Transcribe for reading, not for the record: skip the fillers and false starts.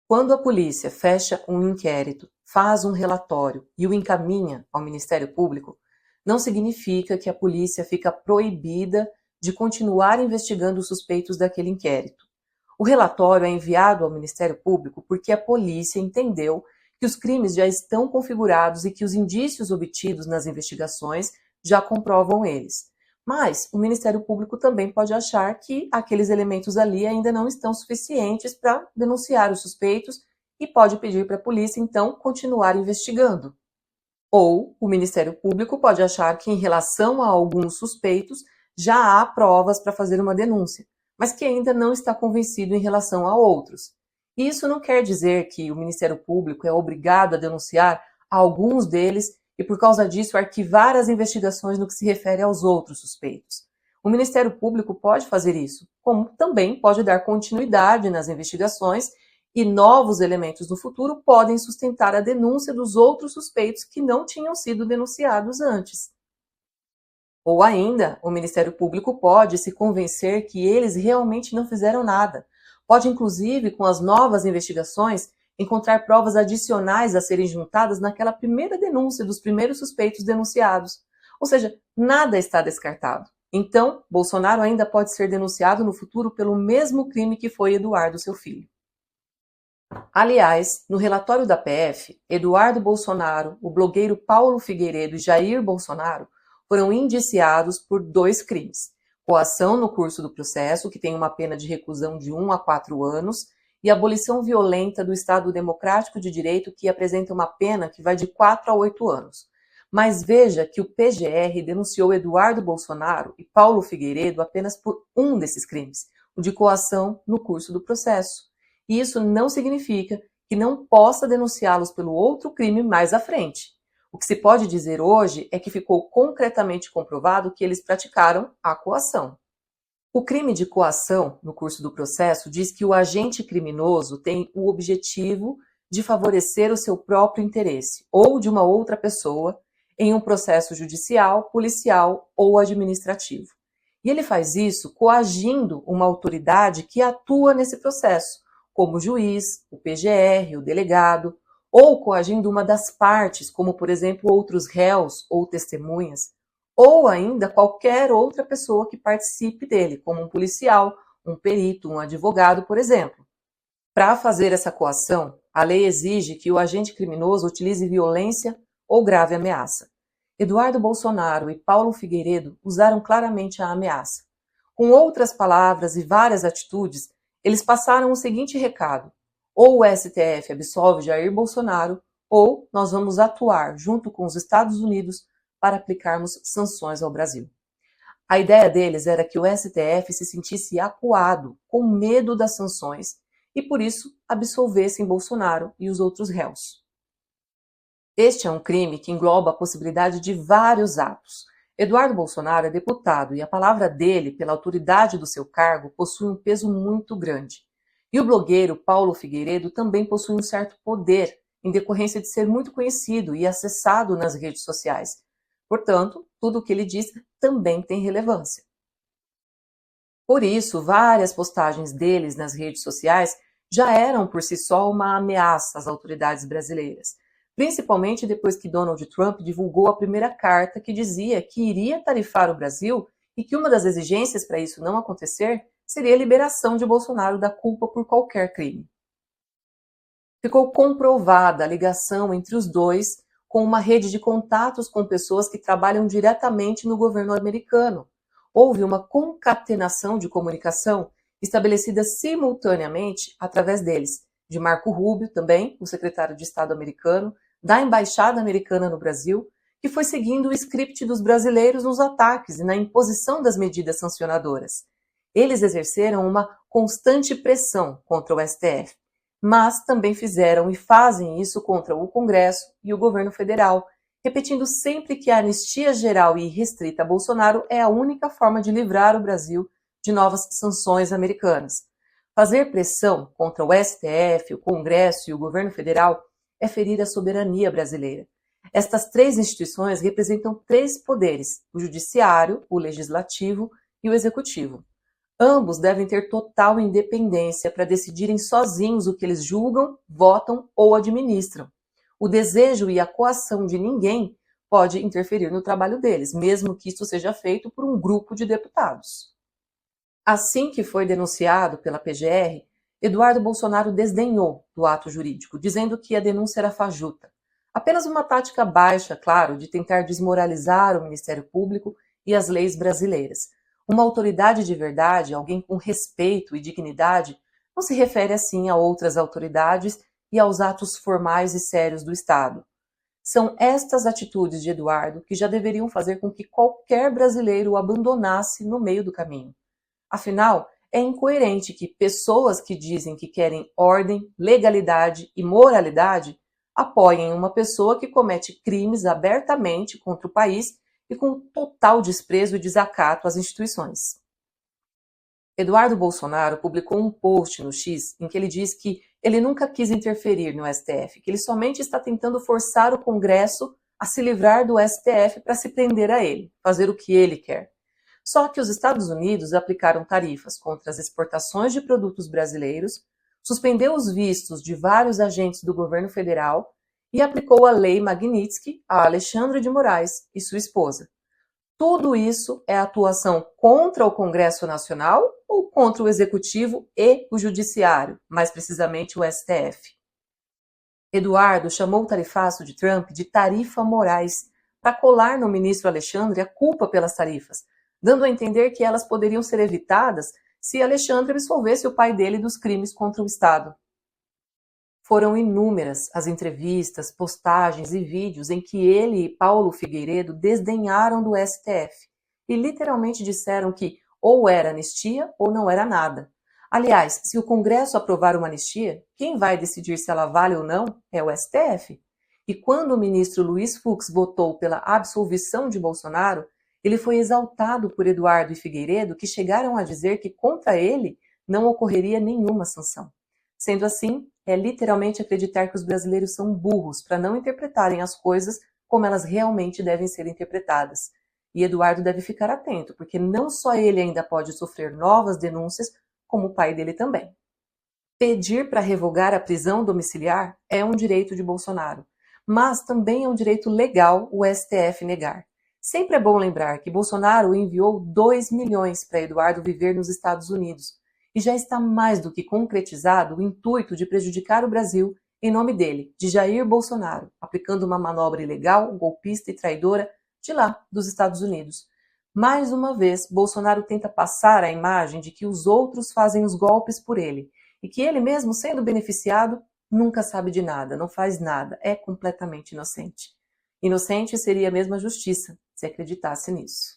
Quando a polícia fecha um inquérito, faz um relatório e o encaminha ao Ministério Público, não significa que a polícia fica proibida de continuar investigando os suspeitos daquele inquérito. O relatório é enviado ao Ministério Público porque a polícia entendeu que os crimes já estão configurados e que os indícios obtidos nas investigações já comprovam eles. Mas o Ministério Público também pode achar que aqueles elementos ali ainda não estão suficientes para denunciar os suspeitos e pode pedir para a polícia, então, continuar investigando. Ou o Ministério Público pode achar que, em relação a alguns suspeitos, já há provas para fazer uma denúncia, mas que ainda não está convencido em relação a outros. E isso não quer dizer que o Ministério Público é obrigado a denunciar alguns deles e, por causa disso, arquivar as investigações no que se refere aos outros suspeitos. O Ministério Público pode fazer isso, como também pode dar continuidade nas investigações e novos elementos no futuro podem sustentar a denúncia dos outros suspeitos que não tinham sido denunciados antes. Ou ainda, o Ministério Público pode se convencer que eles realmente não fizeram nada. Pode, inclusive, com as novas investigações, encontrar provas adicionais a serem juntadas naquela primeira denúncia dos primeiros suspeitos denunciados. Ou seja, nada está descartado. Então, Bolsonaro ainda pode ser denunciado no futuro pelo mesmo crime que foi Eduardo, seu filho. Aliás, no relatório da PF, Eduardo Bolsonaro, o blogueiro Paulo Figueiredo e Jair Bolsonaro foram indiciados por 2 crimes: coação no curso do processo, que tem uma pena de reclusão de 1 a 4 anos, e abolição violenta do Estado Democrático de Direito, que apresenta uma pena que vai de 4 a 8 anos. Mas veja que o PGR denunciou Eduardo Bolsonaro e Paulo Figueiredo apenas por um desses crimes, o de coação no curso do processo. E isso não significa que não possa denunciá-los pelo outro crime mais à frente. O que se pode dizer hoje é que ficou concretamente comprovado que eles praticaram a coação. O crime de coação no curso do processo diz que o agente criminoso tem o objetivo de favorecer o seu próprio interesse ou de uma outra pessoa em um processo judicial, policial ou administrativo. E ele faz isso coagindo uma autoridade que atua nesse processo, como o juiz, o PGR, o delegado, ou coagindo uma das partes, como, por exemplo, outros réus ou testemunhas, ou ainda qualquer outra pessoa que participe dele, como um policial, um perito, um advogado, por exemplo. Para fazer essa coação, a lei exige que o agente criminoso utilize violência ou grave ameaça. Eduardo Bolsonaro e Paulo Figueiredo usaram claramente a ameaça. Com outras palavras e várias atitudes, eles passaram o seguinte recado: ou o STF absolve Jair Bolsonaro, ou nós vamos atuar junto com os Estados Unidos para aplicarmos sanções ao Brasil. A ideia deles era que o STF se sentisse acuado, com medo das sanções, e por isso absolvessem Bolsonaro e os outros réus. Este é um crime que engloba a possibilidade de vários atos. Eduardo Bolsonaro é deputado e a palavra dele, pela autoridade do seu cargo, possui um peso muito grande. E o blogueiro Paulo Figueiredo também possui um certo poder, em decorrência de ser muito conhecido e acessado nas redes sociais. Portanto, tudo o que ele diz também tem relevância. Por isso, várias postagens deles nas redes sociais já eram por si só uma ameaça às autoridades brasileiras, principalmente depois que Donald Trump divulgou a primeira carta que dizia que iria tarifar o Brasil e que uma das exigências para isso não acontecer seria a liberação de Bolsonaro da culpa por qualquer crime. Ficou comprovada a ligação entre os dois com uma rede de contatos com pessoas que trabalham diretamente no governo americano. Houve uma concatenação de comunicação estabelecida simultaneamente através deles, de Marco Rubio também, o secretário de Estado americano, da Embaixada Americana no Brasil, que foi seguindo o script dos brasileiros nos ataques e na imposição das medidas sancionadoras. Eles exerceram uma constante pressão contra o STF, mas também fizeram e fazem isso contra o Congresso e o governo federal, repetindo sempre que a anistia geral e restrita a Bolsonaro é a única forma de livrar o Brasil de novas sanções americanas. Fazer pressão contra o STF, o Congresso e o governo federal é ferir a soberania brasileira. Estas 3 instituições representam 3 poderes: o judiciário, o legislativo e o executivo. Ambos devem ter total independência para decidirem sozinhos o que eles julgam, votam ou administram. O desejo e a coação de ninguém pode interferir no trabalho deles, mesmo que isso seja feito por um grupo de deputados. Assim que foi denunciado pela PGR, Eduardo Bolsonaro desdenhou do ato jurídico, dizendo que a denúncia era fajuta. Apenas uma tática baixa, claro, de tentar desmoralizar o Ministério Público e as leis brasileiras. Uma autoridade de verdade, alguém com respeito e dignidade, não se refere assim a outras autoridades e aos atos formais e sérios do Estado. São estas atitudes de Eduardo que já deveriam fazer com que qualquer brasileiro o abandonasse no meio do caminho. Afinal, é incoerente que pessoas que dizem que querem ordem, legalidade e moralidade apoiem uma pessoa que comete crimes abertamente contra o país e com total desprezo e desacato às instituições. Eduardo Bolsonaro publicou um post no X em que ele diz que ele nunca quis interferir no STF, que ele somente está tentando forçar o Congresso a se livrar do STF para se prender a ele, fazer o que ele quer. Só que os Estados Unidos aplicaram tarifas contra as exportações de produtos brasileiros, suspendeu os vistos de vários agentes do governo federal e aplicou a Lei Magnitsky a Alexandre de Moraes e sua esposa. Tudo isso é atuação contra o Congresso Nacional ou contra o Executivo e o Judiciário, mais precisamente o STF? Eduardo chamou o tarifaço de Trump de tarifa Moraes, para colar no ministro Alexandre a culpa pelas tarifas, dando a entender que elas poderiam ser evitadas se Alexandre absolvesse o pai dele dos crimes contra o Estado. Foram inúmeras as entrevistas, postagens e vídeos em que ele e Paulo Figueiredo desdenharam do STF e literalmente disseram que ou era anistia ou não era nada. Aliás, se o Congresso aprovar uma anistia, quem vai decidir se ela vale ou não é o STF. E quando o ministro Luiz Fux votou pela absolvição de Bolsonaro, ele foi exaltado por Eduardo e Figueiredo, que chegaram a dizer que contra ele não ocorreria nenhuma sanção. Sendo assim, é literalmente acreditar que os brasileiros são burros para não interpretarem as coisas como elas realmente devem ser interpretadas. E Eduardo deve ficar atento, porque não só ele ainda pode sofrer novas denúncias, como o pai dele também. Pedir para revogar a prisão domiciliar é um direito de Bolsonaro, mas também é um direito legal o STF negar. Sempre é bom lembrar que Bolsonaro enviou 2 milhões para Eduardo viver nos Estados Unidos, e já está mais do que concretizado o intuito de prejudicar o Brasil em nome dele, de Jair Bolsonaro, aplicando uma manobra ilegal, golpista e traidora de lá, dos Estados Unidos. Mais uma vez, Bolsonaro tenta passar a imagem de que os outros fazem os golpes por ele, e que ele mesmo, sendo beneficiado, nunca sabe de nada, não faz nada, é completamente inocente. Inocente seria mesmo a justiça, se acreditasse nisso.